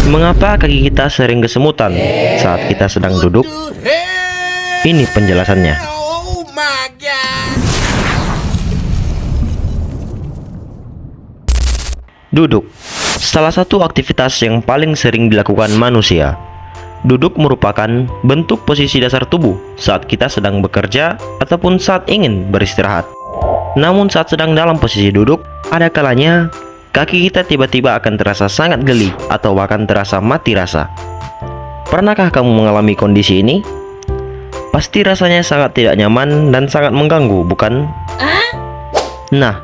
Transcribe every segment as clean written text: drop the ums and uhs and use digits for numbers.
Mengapa kaki kita sering kesemutan saat kita sedang duduk? Ini penjelasannya. Oh my god. Duduk, salah satu aktivitas yang paling sering dilakukan manusia. Duduk merupakan bentuk posisi dasar tubuh saat kita sedang bekerja ataupun saat ingin beristirahat. Namun saat sedang dalam posisi duduk, ada kalanya kaki kita tiba-tiba akan terasa sangat geli atau bahkan terasa mati rasa. Pernahkah kamu mengalami kondisi ini? Pasti rasanya sangat tidak nyaman dan sangat mengganggu, bukan? Nah,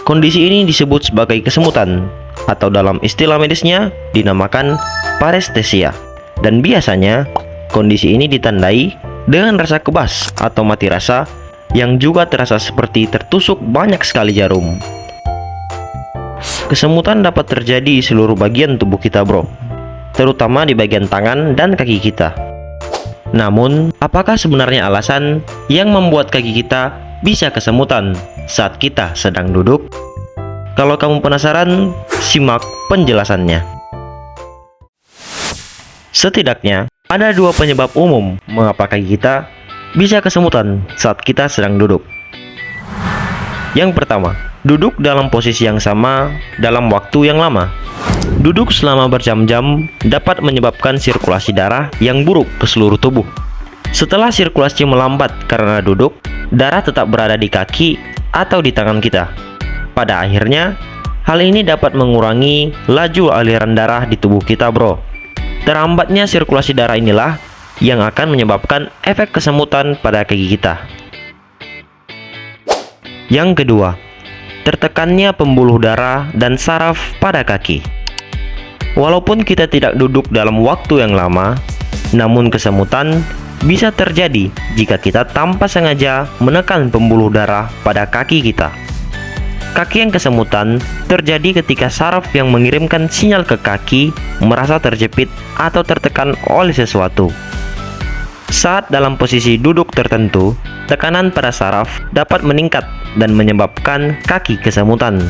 kondisi ini disebut sebagai kesemutan atau dalam istilah medisnya dinamakan parestesia. Dan biasanya kondisi ini ditandai dengan rasa kebas atau mati rasa yang juga terasa seperti tertusuk banyak sekali jarum. Kesemutan dapat terjadi di seluruh bagian tubuh kita, bro, terutama di bagian tangan dan kaki kita. Namun, apakah sebenarnya alasan yang membuat kaki kita bisa kesemutan saat kita sedang duduk? Kalau kamu penasaran, simak penjelasannya. Setidaknya, ada dua penyebab umum mengapa kaki kita bisa kesemutan saat kita sedang duduk. Yang pertama, duduk dalam posisi yang sama dalam waktu yang lama. Duduk selama berjam-jam dapat menyebabkan sirkulasi darah yang buruk ke seluruh tubuh. Setelah sirkulasi melambat karena duduk, darah tetap berada di kaki atau di tangan kita. Pada akhirnya, hal ini dapat mengurangi laju aliran darah di tubuh kita, bro. Terhambatnya sirkulasi darah inilah yang akan menyebabkan efek kesemutan pada kaki kita. Yang kedua, tertekannya pembuluh darah dan saraf pada kaki. Walaupun kita tidak duduk dalam waktu yang lama, namun kesemutan bisa terjadi jika kita tanpa sengaja menekan pembuluh darah pada kaki kita. Kaki yang kesemutan terjadi ketika saraf yang mengirimkan sinyal ke kaki merasa terjepit atau tertekan oleh sesuatu. Saat dalam posisi duduk tertentu, tekanan pada saraf dapat meningkat dan menyebabkan kaki kesemutan.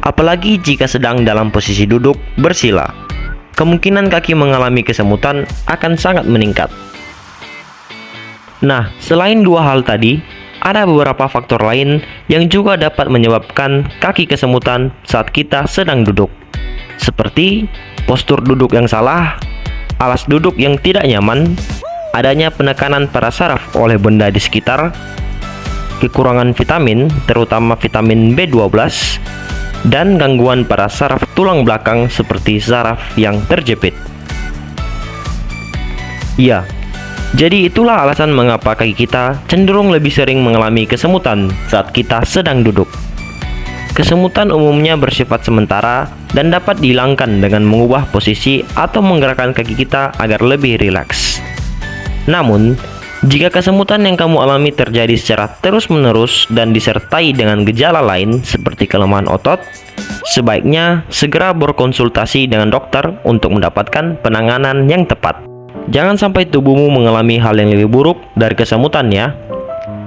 Apalagi jika sedang dalam posisi duduk bersila, kemungkinan kaki mengalami kesemutan akan sangat meningkat. Nah, selain dua hal tadi, ada beberapa faktor lain yang juga dapat menyebabkan kaki kesemutan saat kita sedang duduk, seperti postur duduk yang salah, alas duduk yang tidak nyaman, adanya penekanan pada saraf oleh benda di sekitar, kekurangan vitamin, terutama vitamin B12, dan gangguan pada saraf tulang belakang seperti saraf yang terjepit. Ya, jadi itulah alasan mengapa kaki kita cenderung lebih sering mengalami kesemutan saat kita sedang duduk. Kesemutan umumnya bersifat sementara dan dapat dihilangkan dengan mengubah posisi atau menggerakkan kaki kita agar lebih rileks. Namun, jika kesemutan yang kamu alami terjadi secara terus-menerus dan disertai dengan gejala lain seperti kelemahan otot, sebaiknya segera berkonsultasi dengan dokter untuk mendapatkan penanganan yang tepat. Jangan sampai tubuhmu mengalami hal yang lebih buruk dari kesemutan ya.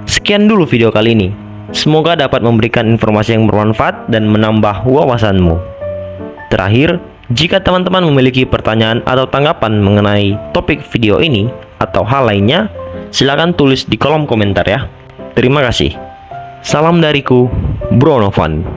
Sekian dulu video kali ini. Semoga dapat memberikan informasi yang bermanfaat dan menambah wawasanmu. Terakhir, jika teman-teman memiliki pertanyaan atau tanggapan mengenai topik video ini atau hal lainnya, silakan tulis di kolom komentar ya. Terima kasih. Salam dariku, Bro Novan.